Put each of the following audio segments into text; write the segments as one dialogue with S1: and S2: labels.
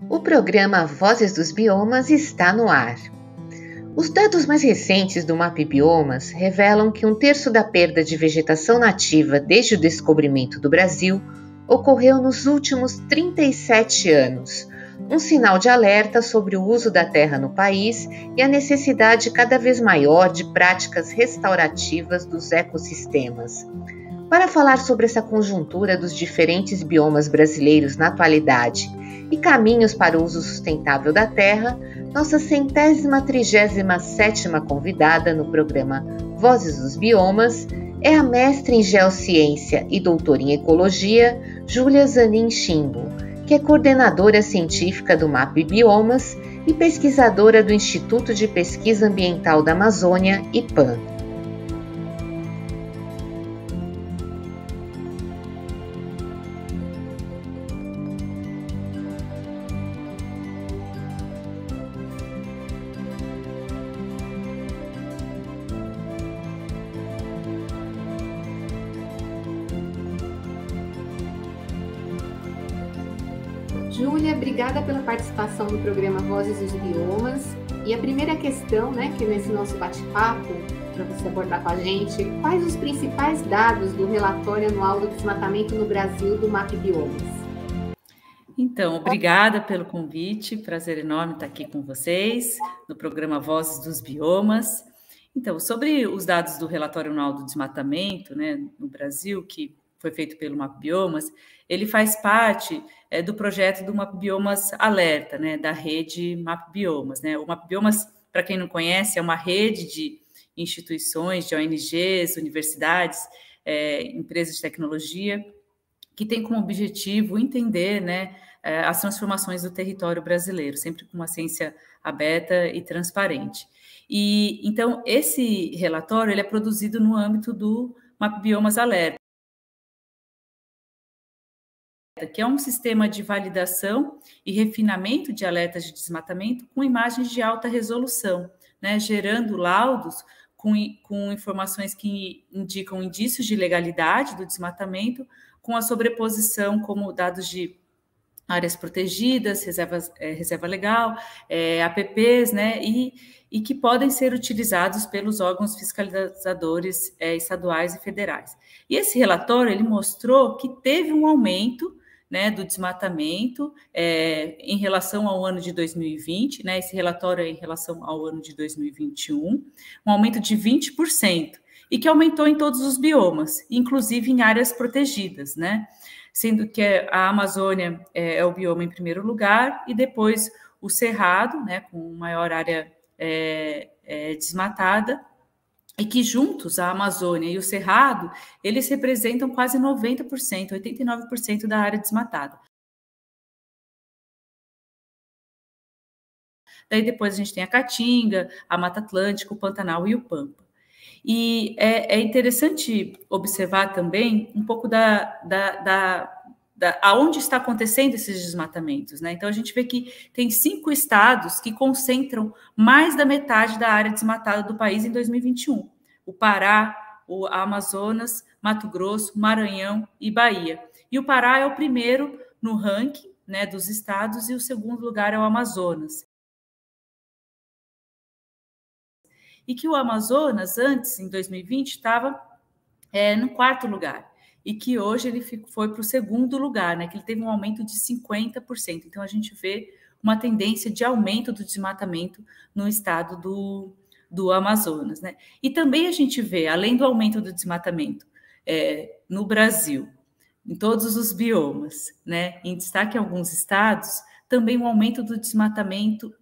S1: O programa Vozes dos Biomas está no ar. Os dados mais recentes do MapBiomas revelam que 1/3 da perda de vegetação nativa desde o descobrimento do Brasil ocorreu nos últimos 37 anos, um sinal de alerta sobre o uso da terra no país e a necessidade cada vez maior de práticas restaurativas dos ecossistemas. Para falar sobre essa conjuntura dos diferentes biomas brasileiros na atualidade e caminhos para o uso sustentável da terra, nossa 137ª convidada no programa Vozes dos Biomas é a mestre em Geociência e doutora em Ecologia, Júlia Zanin Chimbo, que é coordenadora científica do MapBiomas e pesquisadora do Instituto de Pesquisa Ambiental da Amazônia, IPAM.
S2: Júlia, obrigada pela participação no programa Vozes dos Biomas. E a primeira questão, que nesse nosso bate-papo, para você abordar com a gente, quais os principais dados do relatório anual do desmatamento no Brasil do MapBiomas?
S3: Então, obrigada pelo convite, prazer enorme estar aqui com vocês no programa Vozes dos Biomas. Então, sobre os dados do relatório anual do desmatamento, no Brasil, que foi feito pelo MapBiomas, ele faz parte do projeto do MapBiomas Alerta, da rede MapBiomas. O MapBiomas, para quem não conhece, é uma rede de instituições, de ONGs, universidades, empresas de tecnologia, que tem como objetivo entender as transformações do território brasileiro, sempre com uma ciência aberta e transparente. E então, esse relatório ele é produzido no âmbito do MapBiomas Alerta, que é um sistema de validação e refinamento de alertas de desmatamento com imagens de alta resolução, gerando laudos com informações que indicam indícios de legalidade do desmatamento, com a sobreposição como dados de áreas protegidas, reserva legal, APPs, e que podem ser utilizados pelos órgãos fiscalizadores estaduais e federais. E esse relatório ele mostrou que teve um aumento do desmatamento em relação ao ano de 2020, esse relatório é em relação ao ano de 2021, um aumento de 20%, e que aumentou em todos os biomas, inclusive em áreas protegidas, sendo que a Amazônia é o bioma em primeiro lugar, e depois o Cerrado, com maior área desmatada, e que juntos, a Amazônia e o Cerrado, eles representam quase 90%, 89% da área desmatada. Daí depois a gente tem a Caatinga, a Mata Atlântica, o Pantanal e o Pampa. E é interessante observar também um pouco aonde está acontecendo esses desmatamentos, Então, a gente vê que tem 5 estados que concentram mais da metade da área desmatada do país em 2021. O Pará, o Amazonas, Mato Grosso, Maranhão e Bahia. E o Pará é o primeiro no ranking dos estados e o segundo lugar é o Amazonas. E que o Amazonas, antes, em 2020, estava no 4º lugar. E que hoje ele foi para o 2º lugar, que ele teve um aumento de 50%. Então, a gente vê uma tendência de aumento do desmatamento no estado do Amazonas. E também a gente vê, além do aumento do desmatamento no Brasil, em todos os biomas, em destaque em alguns estados, também um aumento do desmatamento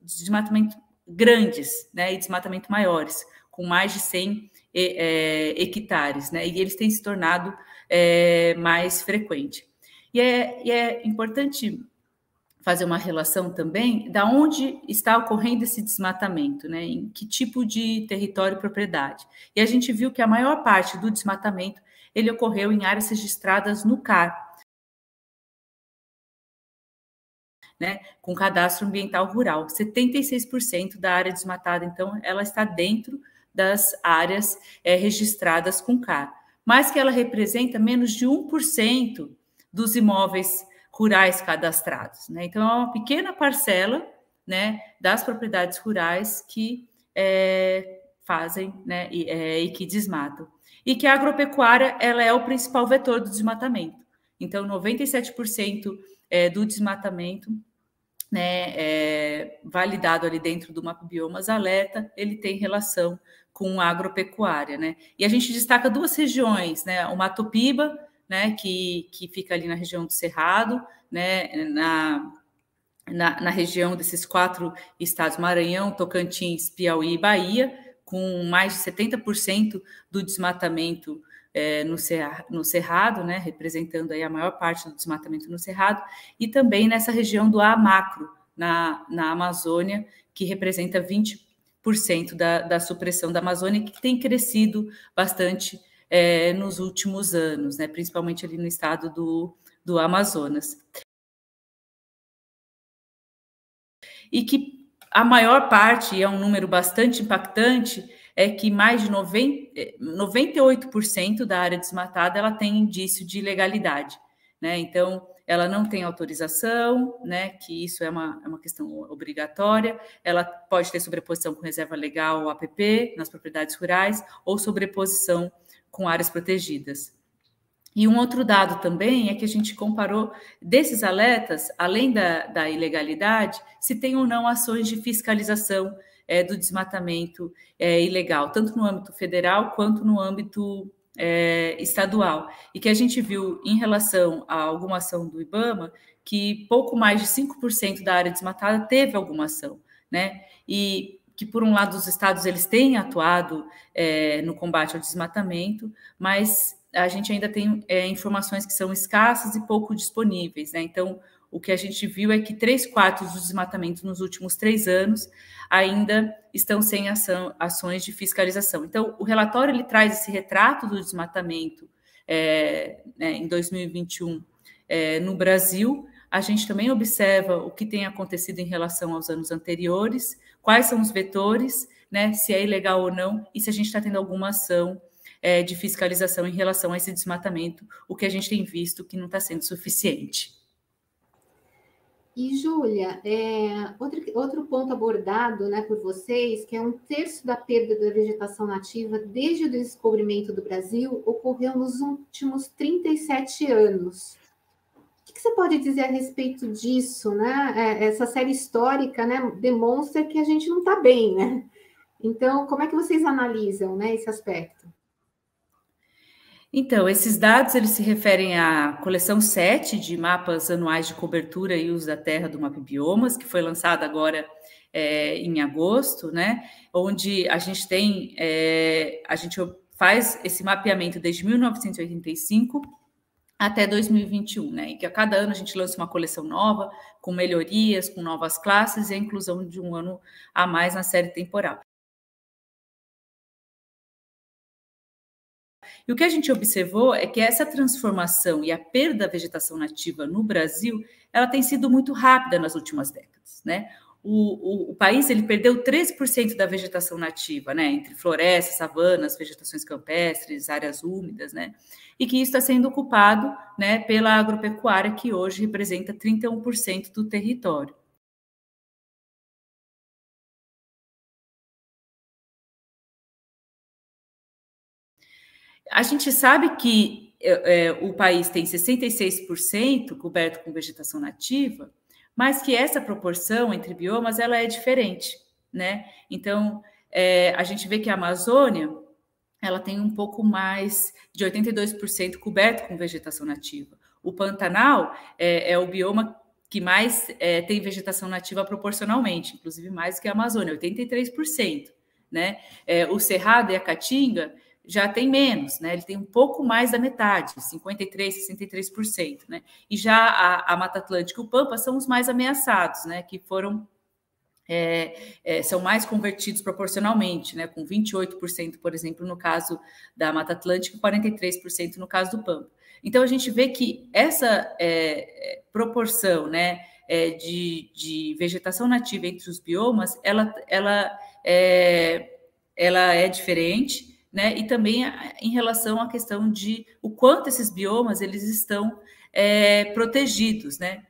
S3: grandes, e desmatamento maiores, com mais de 100 hectares, e eles têm se tornado mais frequente. E é importante fazer uma relação também da onde está ocorrendo esse desmatamento, em que tipo de território e propriedade. E a gente viu que a maior parte do desmatamento ele ocorreu em áreas registradas no CAR, com cadastro ambiental rural. 76% da área desmatada, então, ela está dentro das áreas registradas com CAR, mas que ela representa menos de 1% dos imóveis rurais cadastrados, né? Então, é uma pequena parcela, né, das propriedades rurais que fazem, né, e que desmatam. E que a agropecuária, ela é o principal vetor do desmatamento. Então, 97% do desmatamento, né, validado ali dentro do MapBiomas Alerta, ele tem relação com a agropecuária, né? E a gente destaca duas regiões, né? O Mato Piba, né, que fica ali na região do Cerrado, né, na região desses 4 estados, Maranhão, Tocantins, Piauí e Bahia, com mais de 70% do desmatamento no Cerrado, né, representando aí a maior parte do desmatamento no Cerrado, e também nessa região do Amacro, na Amazônia, que representa 20% da supressão da Amazônia, que tem crescido bastante nos últimos anos, né, principalmente ali no estado do Amazonas. E que a maior parte, e é um número bastante impactante, é que mais de 98% da área desmatada ela tem indício de ilegalidade, né? Então, ela não tem autorização, né? Que isso é uma questão obrigatória. Ela pode ter sobreposição com reserva legal ou APP nas propriedades rurais ou sobreposição com áreas protegidas. E um outro dado também é que a gente comparou desses alertas, além da ilegalidade, se tem ou não ações de fiscalização do desmatamento ilegal, tanto no âmbito federal quanto no âmbito estadual. E que a gente viu em relação a alguma ação do IBAMA, que pouco mais de 5% da área desmatada teve alguma ação, né? E que, por um lado, os estados eles têm atuado no combate ao desmatamento, mas a gente ainda tem informações que são escassas e pouco disponíveis, né? Então, o que a gente viu é que 3/4 dos desmatamentos nos últimos 3 anos ainda estão sem ações de fiscalização. Então, o relatório ele traz esse retrato do desmatamento em 2021 no Brasil. A gente também observa o que tem acontecido em relação aos anos anteriores, quais são os vetores, né, se é ilegal ou não, e se a gente está tendo alguma ação de fiscalização em relação a esse desmatamento, o que a gente tem visto que não está sendo suficiente.
S2: E, Júlia, outro ponto abordado, né, por vocês, que é 1/3 da perda da vegetação nativa desde o descobrimento do Brasil ocorreu nos últimos 37 anos. O que você pode dizer a respeito disso, né? Essa série histórica, né, demonstra que a gente não está bem, né? Então, como é que vocês analisam, né, esse aspecto?
S3: Então, esses dados eles se referem à coleção 7 de mapas anuais de cobertura e uso da terra do MapBiomas, que foi lançada agora em agosto, né? Onde a gente tem, a gente faz esse mapeamento desde 1985 até 2021, né? E que a cada ano a gente lança uma coleção nova, com melhorias, com novas classes e a inclusão de um ano a mais na série temporal. E o que a gente observou é que essa transformação e a perda da vegetação nativa no Brasil, ela tem sido muito rápida nas últimas décadas, né? O país ele perdeu 13% da vegetação nativa, né? Entre florestas, savanas, vegetações campestres, áreas úmidas, né? E que isso está sendo ocupado, né, pela agropecuária, que hoje representa 31% do território. A gente sabe que o país tem 66% coberto com vegetação nativa, mas que essa proporção entre biomas ela é diferente, né? Então, a gente vê que a Amazônia ela tem um pouco mais de 82% coberto com vegetação nativa. O Pantanal é o bioma que mais tem vegetação nativa proporcionalmente, inclusive mais que a Amazônia, 83%, né? O Cerrado e a Caatinga já tem menos, né? Ele tem um pouco mais da metade, 53%, 63%, né? E já a Mata Atlântica e o Pampa são os mais ameaçados, né? Que foram são mais convertidos proporcionalmente, né? Com 28%, por exemplo, no caso da Mata Atlântica, e 43% no caso do Pampa. Então a gente vê que essa proporção, né? De vegetação nativa entre os biomas, ela é diferente. Né? E também em relação à questão de o quanto esses biomas eles estão protegidos, né?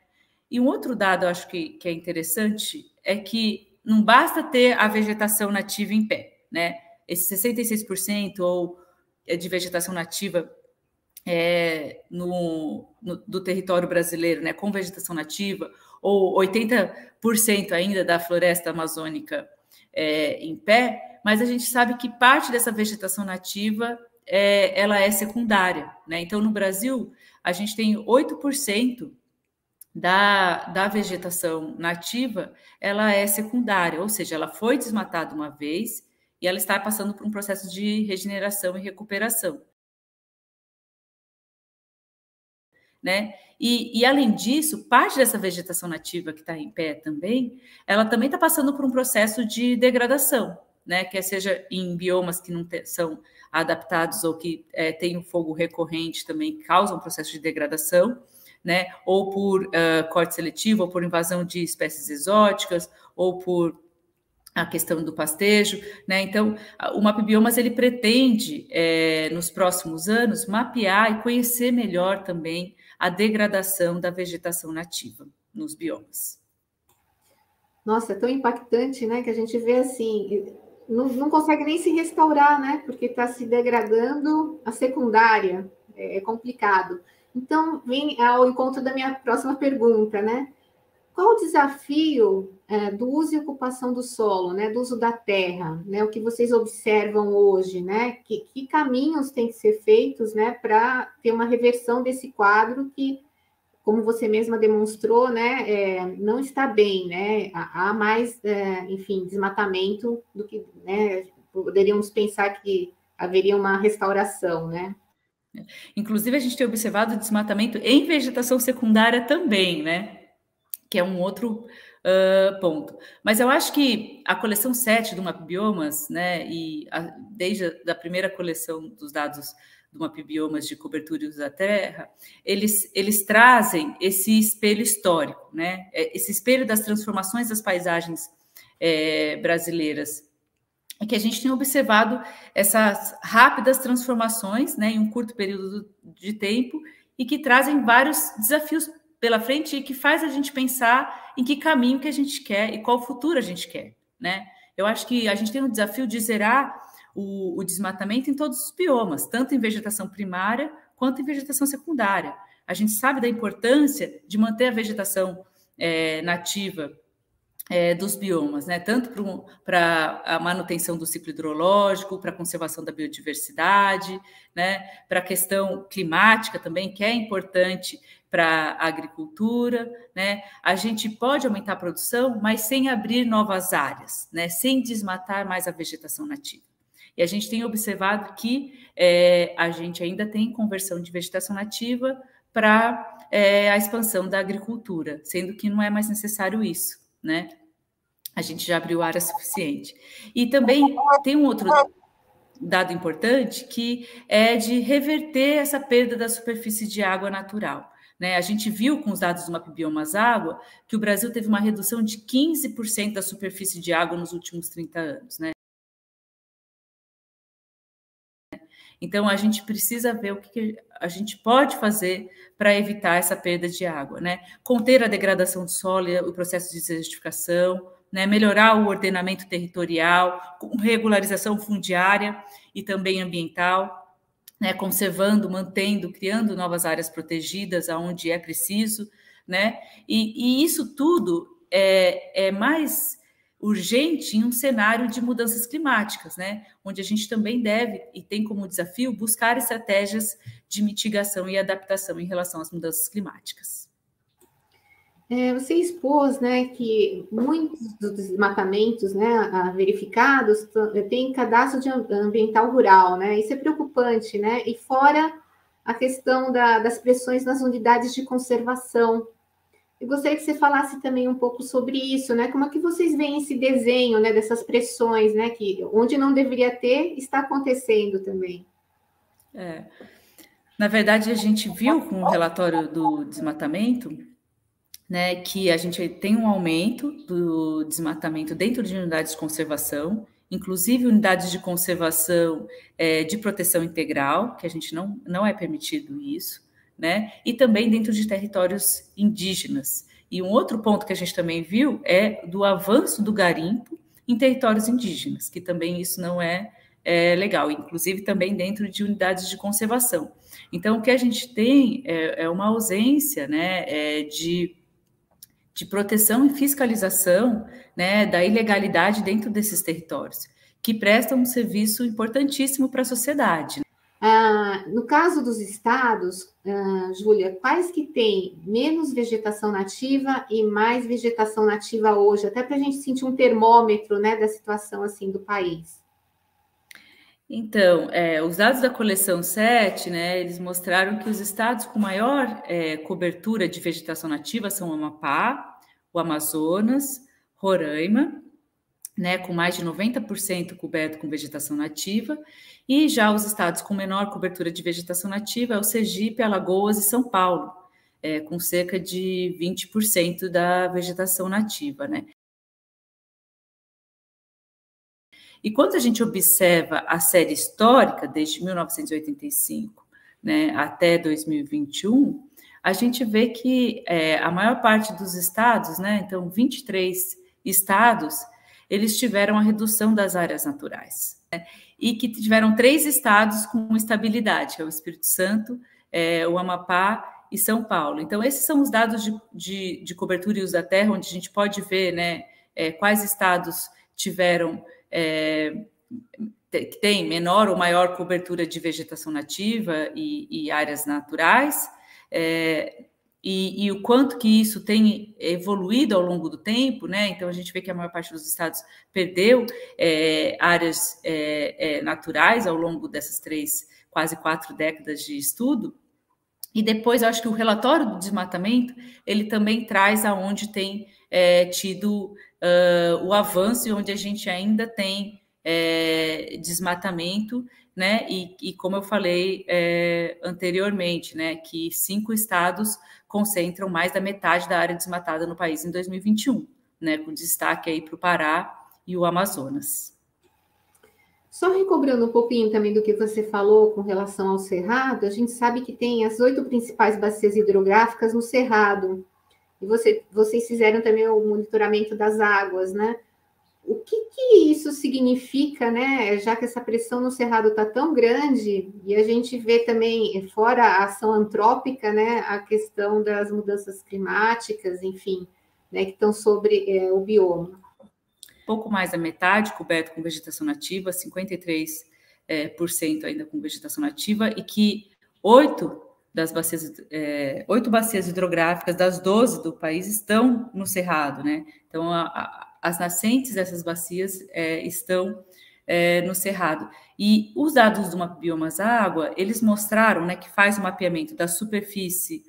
S3: E um outro dado, eu acho que é interessante, é que não basta ter a vegetação nativa em pé, né? Esse 66% ou de vegetação nativa do território brasileiro, né, com vegetação nativa, ou 80% ainda da floresta amazônica em pé, mas a gente sabe que parte dessa vegetação nativa ela é secundária, né? Então, no Brasil, a gente tem 8% da vegetação nativa, ela é secundária, ou seja, ela foi desmatada uma vez e ela está passando por um processo de regeneração e recuperação, né? E além disso, parte dessa vegetação nativa que está em pé também, ela também está passando por um processo de degradação, né? Quer seja em biomas que não são adaptados ou que têm um fogo recorrente também, causam um processo de degradação, né? Ou por corte seletivo, ou por invasão de espécies exóticas, ou por a questão do pastejo, né? Então, o MapBiomas ele pretende, nos próximos anos, mapear e conhecer melhor também a degradação da vegetação nativa nos biomas.
S2: Nossa, é tão impactante, né? Que a gente vê assim, não consegue nem se restaurar, né? Porque está se degradando a secundária, é complicado. Então, vem ao encontro da minha próxima pergunta, né? Qual o desafio do uso e ocupação do solo, né? Do uso da terra, né? O que vocês observam hoje, né? Que caminhos têm que ser feitos, né? Para ter uma reversão desse quadro que, como você mesma demonstrou, né? Não está bem, né? Há mais, enfim, desmatamento do que, né? Poderíamos pensar que haveria uma restauração, né?
S3: Inclusive, a gente tem observado desmatamento em vegetação secundária também, né? Que é um outro ponto. Mas eu acho que a coleção 7 do MapBiomas, né? E desde a primeira coleção dos dados do MapBiomas de cobertura e uso da terra, eles trazem esse espelho histórico, né? Esse espelho das transformações das paisagens brasileiras. É que a gente tem observado essas rápidas transformações, né, em um curto período de tempo e que trazem vários desafios pela frente e que faz a gente pensar em que caminho que a gente quer e qual futuro a gente quer, né? Eu acho que a gente tem um desafio de zerar o desmatamento em todos os biomas, tanto em vegetação primária quanto em vegetação secundária. A gente sabe da importância de manter a vegetação nativa dos biomas, né? Tanto para a manutenção do ciclo hidrológico, para a conservação da biodiversidade, né? Para a questão climática também, que é importante para a agricultura, né? A gente pode aumentar a produção, mas sem abrir novas áreas, né? Sem desmatar mais a vegetação nativa. E a gente tem observado que a gente ainda tem conversão de vegetação nativa para a expansão da agricultura, sendo que não é mais necessário isso, né? A gente já abriu área suficiente. E também tem um outro dado importante que é de reverter essa perda da superfície de água natural, né? A gente viu com os dados do MapBiomas Água que o Brasil teve uma redução de 15% da superfície de água nos últimos 30 anos, né? Então, a gente precisa ver o que a gente pode fazer para evitar essa perda de água, né? Conter a degradação do solo e o processo de desertificação, né? Melhorar o ordenamento territorial, com regularização fundiária e também ambiental, né? Conservando, mantendo, criando novas áreas protegidas aonde é preciso, né? E isso tudo é mais urgente em um cenário de mudanças climáticas, né? Onde a gente também deve e tem como desafio buscar estratégias de mitigação e adaptação em relação às mudanças climáticas.
S2: Você expôs, né, que muitos dos desmatamentos, né, verificados têm cadastro de ambiental rural, né? Isso é preocupante, né? E fora a questão das pressões nas unidades de conservação. Eu gostaria que você falasse também um pouco sobre isso, né? Como é que vocês veem esse desenho, né, dessas pressões, né, que onde não deveria ter, está acontecendo também?
S3: Na verdade, a gente viu com o relatório do desmatamento, né, que a gente tem um aumento do desmatamento dentro de unidades de conservação, inclusive unidades de conservação de proteção integral, que a gente não é permitido isso, né? E também dentro de territórios indígenas. E um outro ponto que a gente também viu é do avanço do garimpo em territórios indígenas, que também isso não é legal, inclusive também dentro de unidades de conservação. Então, o que a gente tem é uma ausência, né, de proteção e fiscalização, né, da ilegalidade dentro desses territórios, que prestam um serviço importantíssimo para a sociedade.
S2: No caso dos estados, Júlia, quais que têm menos vegetação nativa e mais vegetação nativa hoje? Até para a gente sentir um termômetro, né, da situação assim do país.
S3: Então, os dados da coleção 7, né, eles mostraram que os estados com maior cobertura de vegetação nativa são o Amapá, o Amazonas, Roraima, né, com mais de 90% coberto com vegetação nativa, e já os estados com menor cobertura de vegetação nativa é o Sergipe, Alagoas e São Paulo, com cerca de 20% da vegetação nativa, né? E quando a gente observa a série histórica, desde 1985, né, até 2021, a gente vê que a maior parte dos estados, né, então 23 estados, eles tiveram a redução das áreas naturais, né, e que tiveram 3 estados com estabilidade, que é o Espírito Santo, o Amapá e São Paulo. Então, esses são os dados de cobertura e uso da terra, onde a gente pode ver, né, quais estados tiveram que tem menor ou maior cobertura de vegetação nativa e áreas naturais, e o quanto que isso tem evoluído ao longo do tempo, né? Então, a gente vê que a maior parte dos estados perdeu áreas naturais ao longo dessas quase 4 décadas de estudo. E depois, eu acho que o relatório do desmatamento, ele também traz aonde tem tido o avanço e onde a gente ainda tem desmatamento, né? E como eu falei anteriormente, né? Que 5 estados concentram mais da metade da área desmatada no país em 2021, né? Com destaque aí para o Pará e o Amazonas.
S2: Só recobrando um pouquinho também do que você falou com relação ao Cerrado, a gente sabe que tem as 8 principais bacias hidrográficas no Cerrado. E vocês fizeram também o monitoramento das águas, né? O que isso significa, né? Já que essa pressão no Cerrado está tão grande, e a gente vê também, fora a ação antrópica, né? A questão das mudanças climáticas, enfim, né? Que estão sobre o bioma.
S3: Pouco mais da metade coberto com vegetação nativa, 53% ainda com vegetação nativa, e que 8 bacias hidrográficas das 12 do país estão no Cerrado, né? Então, as nascentes dessas bacias estão no Cerrado. E os dados do Mapa Biomas Água, eles mostraram, né, que faz o mapeamento da superfície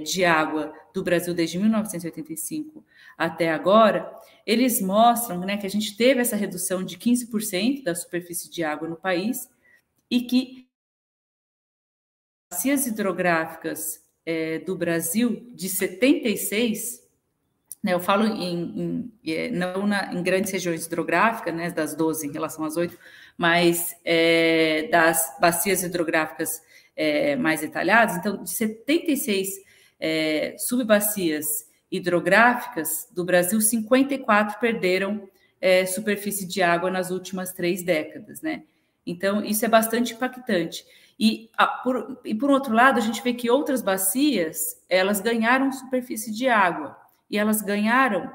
S3: de água do Brasil desde 1985 até agora, eles mostram, né, que a gente teve essa redução de 15% da superfície de água no país e que bacias hidrográficas do Brasil, de 76, né, eu falo não em grandes regiões hidrográficas, né, das 12 em relação às 8, mas das bacias hidrográficas mais detalhadas. Então, de 76 subbacias hidrográficas do Brasil, 54 perderam superfície de água nas últimas 3 décadas, né? Então, isso é bastante impactante. E por outro lado, a gente vê que outras bacias, elas ganharam superfície de água. E elas ganharam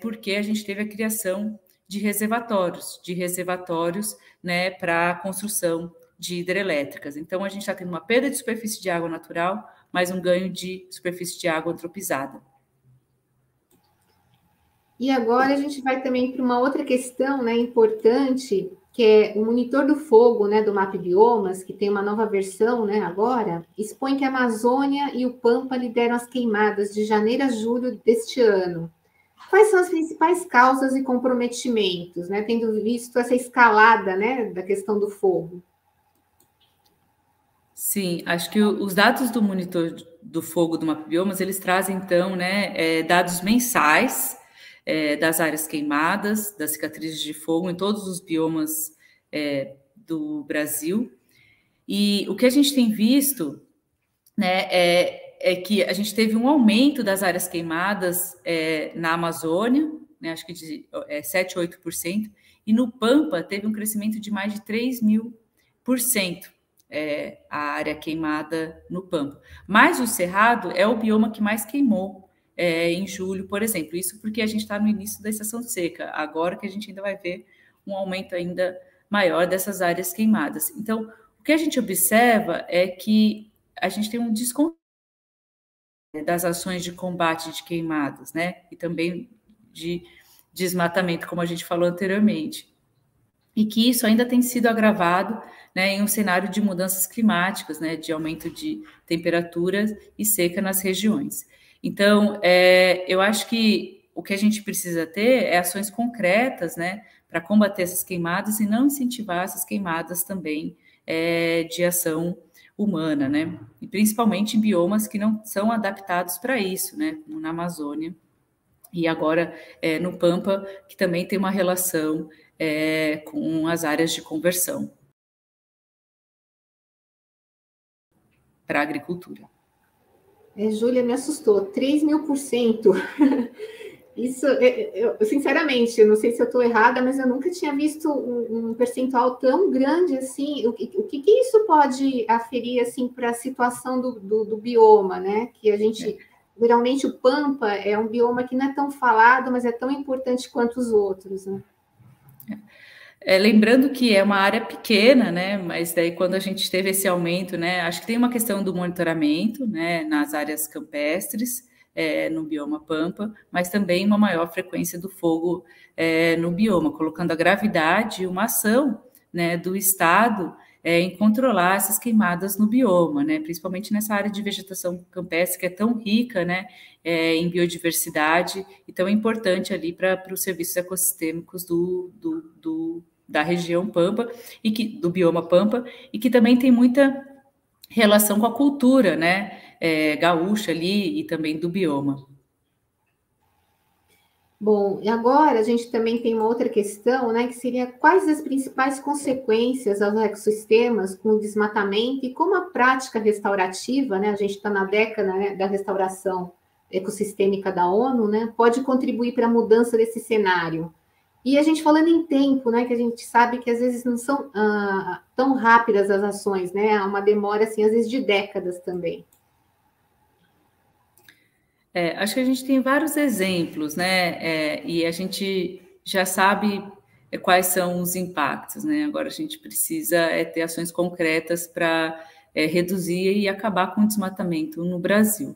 S3: porque a gente teve a criação de reservatórios, né, para a construção de hidrelétricas. Então, a gente está tendo uma perda de superfície de água natural, mas um ganho de superfície de água antropizada.
S2: E agora a gente vai também para uma outra questão, né, importante, que é o monitor do fogo, né, do Mapa Biomas, que tem uma nova versão, né, agora, expõe que a Amazônia e o Pampa lideram as queimadas de janeiro a julho deste ano. Quais são as principais causas e comprometimentos, né, tendo visto essa escalada, né, da questão do fogo?
S3: Sim, acho que os dados do monitor do fogo do Mapa Biomas, eles trazem, então, né, dados mensais das áreas queimadas, das cicatrizes de fogo em todos os biomas do Brasil. E o que a gente tem visto né, é que a gente teve um aumento das áreas queimadas na Amazônia, né, acho que de 7, 8%, e no Pampa teve um crescimento de mais de 3.000%, a área queimada no Pampa. Mas o Cerrado é o bioma que mais queimou em julho, por exemplo. Isso porque a gente está no início da estação seca, agora que a gente ainda vai ver um aumento ainda maior dessas áreas queimadas. Então, o que a gente observa é que a gente tem um descontrole das ações de combate de queimadas, né? E também de desmatamento, como a gente falou anteriormente. E que isso ainda tem sido agravado, né, em um cenário de mudanças climáticas, né, de aumento de temperaturas e seca nas regiões. Então, eu acho que o que a gente precisa ter é ações concretas, né, para combater essas queimadas e não incentivar essas queimadas também de ação humana, né? E principalmente em biomas que não são adaptados para isso, né? Como na Amazônia e agora no Pampa, que também tem uma relação com as áreas de conversão para a agricultura.
S2: Júlia, me assustou, 3.000%. Isso, sinceramente, eu não sei se eu estou errada, mas eu nunca tinha visto um percentual tão grande assim. O que isso pode aferir assim para a situação do bioma, né? Que a gente, geralmente o Pampa é um bioma que não é tão falado, mas é tão importante quanto os outros, né?
S3: Lembrando que é uma área pequena, né? Mas daí quando a gente teve esse aumento, né? Acho que tem uma questão do monitoramento, né? Nas áreas campestres, no bioma Pampa, mas também uma maior frequência do fogo no bioma, colocando a gravidade e uma ação, né, do Estado em controlar essas queimadas no bioma, né, principalmente nessa área de vegetação campestre que é tão rica, né, em biodiversidade e tão importante ali para os serviços ecossistêmicos da região Pampa e do bioma Pampa, e que também tem muita relação com a cultura, né, gaúcha ali e também do bioma.
S2: Bom, e agora a gente também tem uma outra questão, né, que seria quais as principais consequências aos ecossistemas com o desmatamento e como a prática restaurativa, né, a gente está na década, né, da restauração ecossistêmica da ONU, né, pode contribuir para a mudança desse cenário. E a gente falando em tempo, né, que a gente sabe que às vezes não são tão rápidas as ações, né, há uma demora, assim, às vezes de décadas também.
S3: Acho que a gente tem vários exemplos, né? E a gente já sabe quais são os impactos, né? Agora a gente precisa ter ações concretas para reduzir e acabar com o desmatamento no Brasil.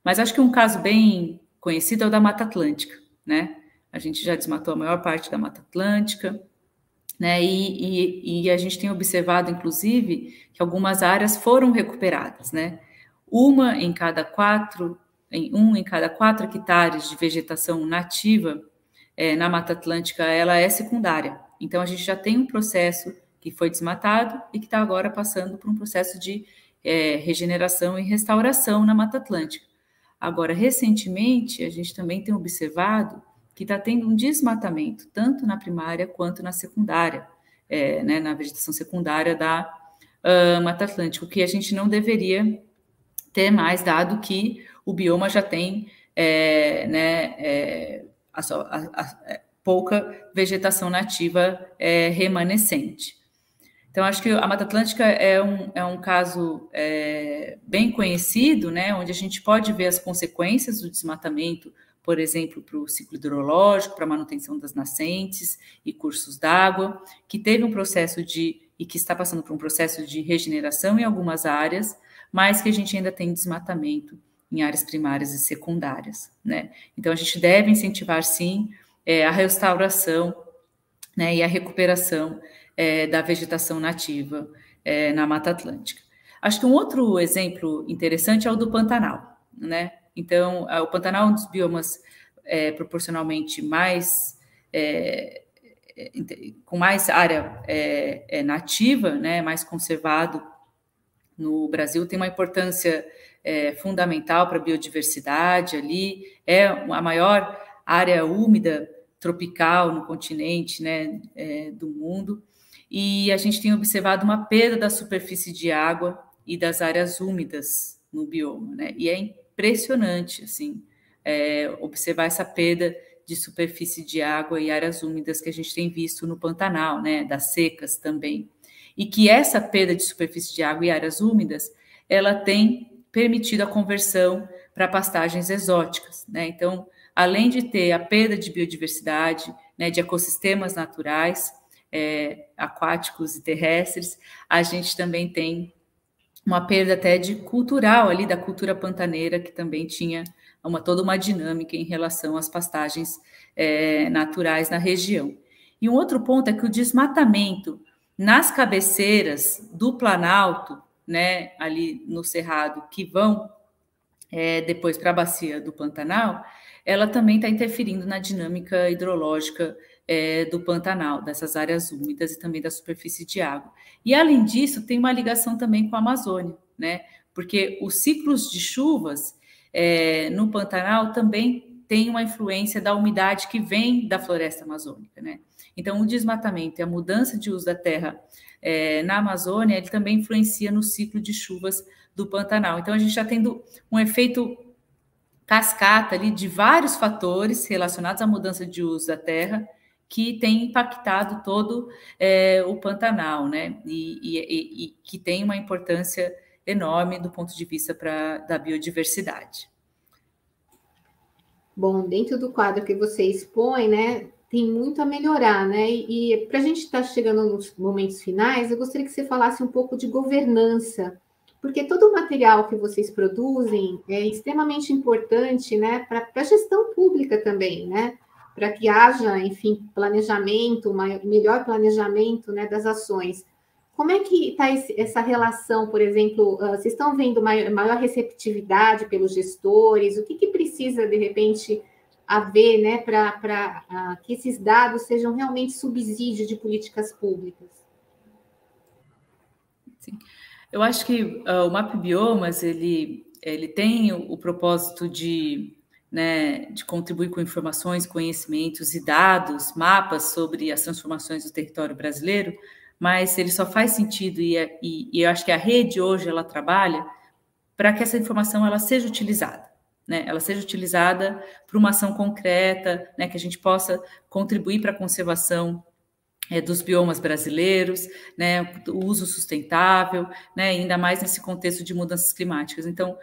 S3: Mas acho que um caso bem conhecido é o da Mata Atlântica, né? A gente já desmatou a maior parte da Mata Atlântica, né? E a gente tem observado, inclusive, que algumas áreas foram recuperadas, né? Um em cada 4 hectares de vegetação nativa na Mata Atlântica, ela é secundária. Então, a gente já tem um processo que foi desmatado e que está agora passando por um processo de regeneração e restauração na Mata Atlântica. Agora, recentemente, a gente também tem observado que está tendo um desmatamento, tanto na primária quanto na secundária, né, na vegetação secundária da Mata Atlântica, o que a gente não deveria ter mais, dado que o bioma já tem pouca vegetação nativa remanescente. Então, acho que a Mata Atlântica é um caso bem conhecido, né, onde a gente pode ver as consequências do desmatamento, por exemplo, para o ciclo hidrológico, para a manutenção das nascentes e cursos d'água, que teve um processo e que está passando por um processo de regeneração em algumas áreas, mas que a gente ainda tem desmatamento em áreas primárias e secundárias, né? Então, a gente deve incentivar, sim, a restauração, né, e a recuperação da vegetação nativa na Mata Atlântica. Acho que um outro exemplo interessante é o do Pantanal, né? Então, o Pantanal é um dos biomas proporcionalmente mais com mais área nativa, né, mais conservado no Brasil, tem uma importância fundamental para a biodiversidade ali, é a maior área úmida tropical no continente, né, do mundo, e a gente tem observado uma perda da superfície de água e das áreas úmidas no bioma, né? E é impressionante, assim, observar essa perda de superfície de água e áreas úmidas que a gente tem visto no Pantanal, né? Das secas também. E que essa perda de superfície de água e áreas úmidas, ela tem permitido a conversão para pastagens exóticas, né? Então, além de ter a perda de biodiversidade, né, de ecossistemas naturais, aquáticos e terrestres, a gente também tem uma perda até de cultural ali, da cultura pantaneira, que também tinha toda uma dinâmica em relação às pastagens naturais na região. E um outro ponto é que o desmatamento nas cabeceiras do Planalto, né, ali no Cerrado, que vão depois para a bacia do Pantanal, ela também está interferindo na dinâmica hidrológica do Pantanal, dessas áreas úmidas e também da superfície de água. E, além disso, tem uma ligação também com a Amazônia, né? Porque os ciclos de chuvas no Pantanal também tem uma influência da umidade que vem da floresta amazônica, né? Então, o desmatamento e a mudança de uso da terra na Amazônia, ele também influencia no ciclo de chuvas do Pantanal. Então, a gente está tendo um efeito cascata ali de vários fatores relacionados à mudança de uso da terra que tem impactado todo o Pantanal, né? E que tem uma importância enorme do ponto de vista da biodiversidade.
S2: Bom, dentro do quadro que você expõe, né, tem muito a melhorar, né? E para a gente estar chegando nos momentos finais, eu gostaria que você falasse um pouco de governança, porque todo o material que vocês produzem é extremamente importante, né, para a gestão pública também, né? Para que haja, enfim, planejamento, melhor planejamento, né, das ações. Como é que está essa relação, por exemplo, vocês estão vendo maior receptividade pelos gestores? O que precisa, de repente, haver, né, para que esses dados sejam realmente subsídio de políticas públicas?
S3: Sim. Eu acho que o MapBiomas, ele tem o propósito de contribuir com informações, conhecimentos e dados, mapas sobre as transformações do território brasileiro, mas ele só faz sentido e eu acho que a rede hoje ela trabalha para que essa informação ela seja utilizada, né? Ela seja utilizada para uma ação concreta, né? Que a gente possa contribuir para a conservação dos biomas brasileiros, né, o uso sustentável, né, ainda mais nesse contexto de mudanças climáticas. Então,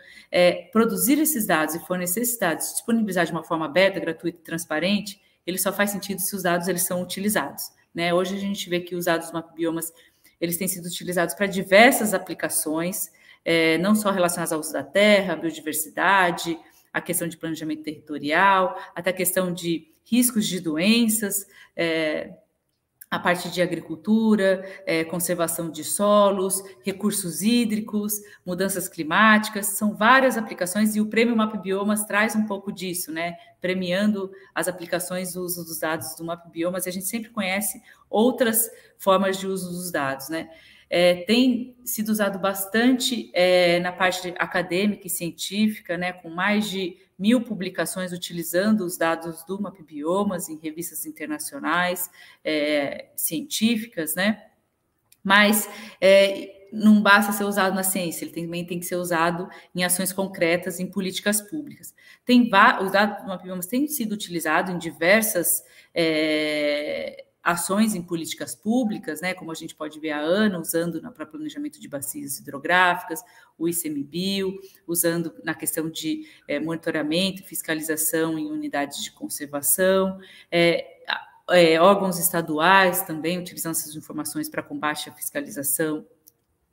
S3: produzir esses dados e fornecer esses dados, disponibilizar de uma forma aberta, gratuita e transparente, ele só faz sentido se os dados eles são utilizados, né? Hoje a gente vê que os dados do MapBiomas eles têm sido utilizados para diversas aplicações, não só relacionadas ao uso da terra, biodiversidade, a questão de planejamento territorial, até a questão de riscos de doenças, a parte de agricultura, conservação de solos, recursos hídricos, mudanças climáticas, são várias aplicações e o Prêmio MapBiomas traz um pouco disso, né? Premiando as aplicações do uso dos dados do MapBiomas, e a gente sempre conhece outras formas de uso dos dados, né? Tem sido usado bastante na parte acadêmica e científica, né? Com mais de 1.000 publicações utilizando os dados do MapBiomas em revistas internacionais, científicas, né? Mas não basta ser usado na ciência, ele também tem que ser usado em ações concretas, em políticas públicas. Os dados do MapBiomas têm sido utilizados em diversas ações em políticas públicas, né, como a gente pode ver a ANA usando para planejamento de bacias hidrográficas, o ICMBio, usando na questão de monitoramento e fiscalização em unidades de conservação, órgãos estaduais também utilizando essas informações para combate à fiscalização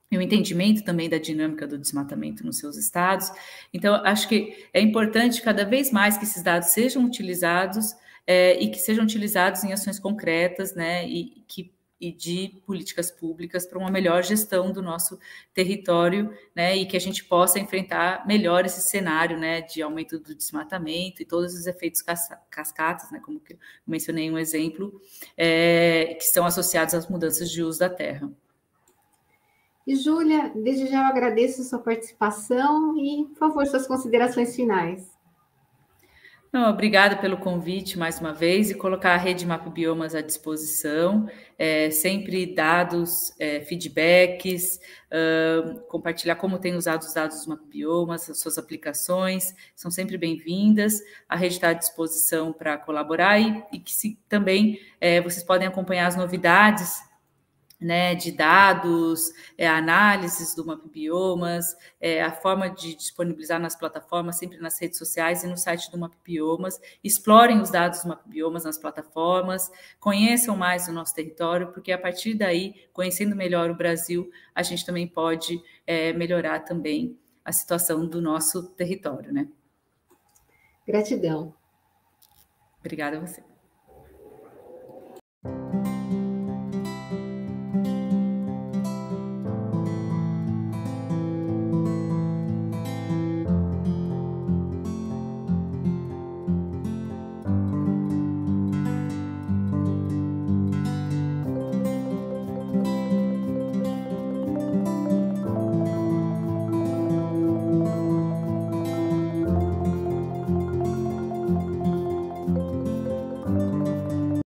S3: e o entendimento também da dinâmica do desmatamento nos seus estados. Então, acho que é importante cada vez mais que esses dados sejam utilizados e que sejam utilizados em ações concretas, né, e de políticas públicas para uma melhor gestão do nosso território, né, e que a gente possa enfrentar melhor esse cenário, né, de aumento do desmatamento e todos os efeitos cascatas, né, como que eu mencionei um exemplo, que estão associados às mudanças de uso da terra.
S2: E, Júlia, desde já eu agradeço a sua participação e, por favor, suas considerações finais.
S3: Não, obrigada pelo convite mais uma vez e colocar a Rede MapBiomas à disposição, sempre dados, feedbacks, compartilhar como tem usado os dados dos MapBiomas, as suas aplicações, são sempre bem-vindas. A rede está à disposição para colaborar e que também vocês podem acompanhar as novidades, né, de dados, análises do MapBiomas, a forma de disponibilizar nas plataformas, sempre nas redes sociais e no site do MapBiomas. Explorem os dados do MapBiomas nas plataformas, conheçam mais o nosso território, porque a partir daí, conhecendo melhor o Brasil, a gente também pode melhorar também a situação do nosso território, né?
S2: Gratidão.
S3: Obrigada a você.